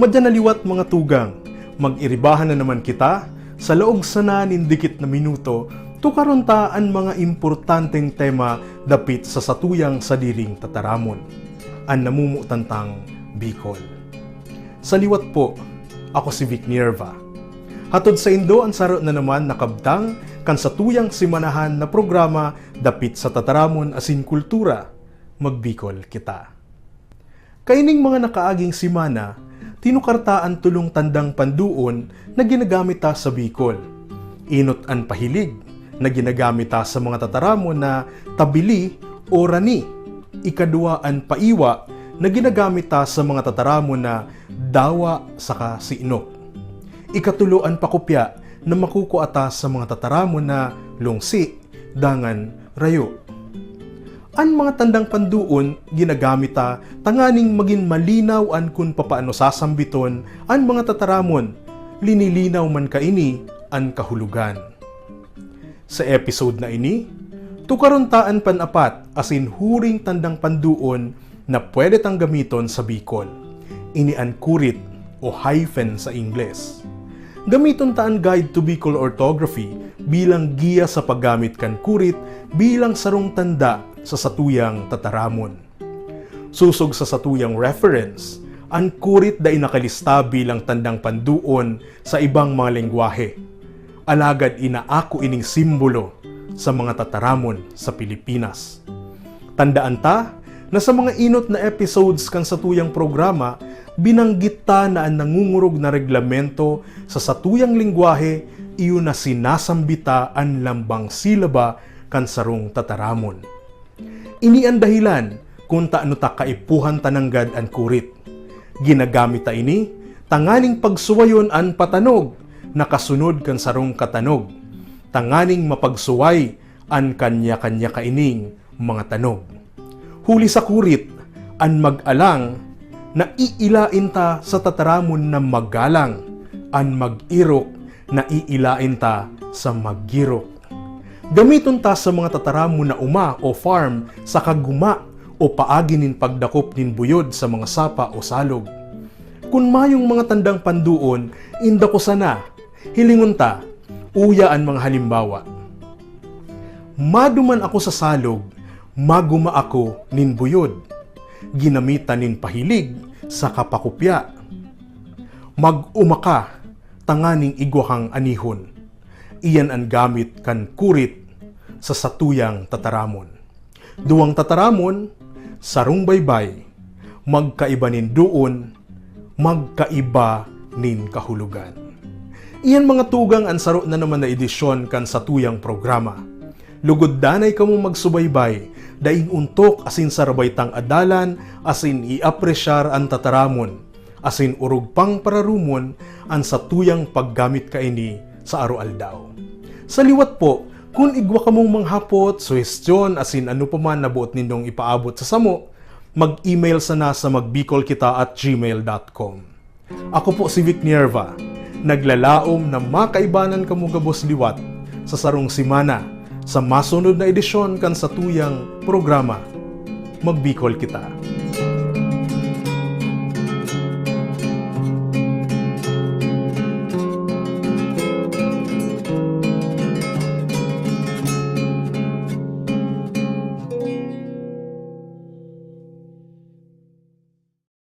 Madyanaliwat mga tugang, mag-iribahan na naman kita sa laog sana nindikit na minuto tukaruntaan mga importanteng tema dapit sa satuyang sadiring tataramon. An namumutantang Bicol. Sa liwat po, ako si Vic Nierva. Hatod sa Indo ang saro na naman nakabtang kan satuyang simanahan na programa dapit sa tataramon asin kultura, magbikol kita. Kaining mga nakaaging simana, tinukartaan tulong tandang panduon na ginagamit ta sa Bicol. Inot an pahilig na ginagamit ta sa mga tataramon na tabili o rani. Ikadua an paiwa na ginagamit ta sa mga tataramon na dawa saka siinok. Ikatulo an pakupya na makukuata sa mga tataramon na lungsi, dangan, rayo. An mga tandang panduon ginagamit ta tanganing maging malinaw an kun papaano sasambiton an mga tataramon, linilinaw man kaini an kahulugan. Sa episode na ini, tukaruntaan panapat asin huring tandang panduon na pwede tang gamiton sa Bicol. Ini an kurit o hyphen sa Ingles. Gamiton taan guide to Bicol orthography bilang giya sa paggamit kan kurit bilang sarong tanda sa satuyang tataramon. Susog sa satuyang reference, ang kurit da inakalista bilang tandang panduon sa ibang mga lengguwahe. Alagad inaako ining simbolo sa mga tataramon sa Pilipinas. Tandaan ta na sa mga inot na episodes kan satuyang programa, binanggit ta na ang nangungurog na reglamento sa satuyang lengguwahe iyon na sinasambita ang lambang silaba kan sarong tataramon. Ini ang dahilan kung taano ta kaipuhan tananggad ang kurit. Ginagamit ta ini tanganing pagsuwayon ang patanog nakasunod kan sarong katanog. Tanganing mapagsuway ang kanya-kanya kaining mga tanog. Huli sa kurit, an mag-alang na iilain ta sa tataramon na magalang, an mag-irok na iilain ta sa mag-girok. Gamiton ta sa mga tataramon na uma o farm sa kaguma o paagi nin pagdakop nin buyod sa mga sapa o salog. Kung mayong mga tandang panduon, inda ko sana, hilingon ta, uya ang mga halimbawa. Maduman ako sa salog, maguma ako nin buyod. Ginamitan nin pahilig sa kapakupya. Mag-umaka, tanganing igwahang anihon. Iyan ang gamit kan kurit sa satuyang tataramon. Duwang tataramon, sarong baybay, magkaiba nin doon, magkaiba nin kahulugan. Iyan mga tugang ang saro na naman na edisyon kan satuyang programa. Lugod danay kamo magsubaybay, daing untok asin sarabay tang adalan, asin iapresyar ang tataramon, asin urog pang pararumon ang satuyang paggamit kaini sa aro-aldaw. Sa liwat po, kung igwa kamong manghapot, suhestyon, asin ano pa man nabuot nindong ipaabot sa samo, mag-email sana sa magbicol-kita@gmail.com. Ako po si Vic Nierva, naglalaom na makaibanan kamo gabos liwat sa sarong simana sa masunod na edisyon kan sa tuyang programa, Magbicol Kita.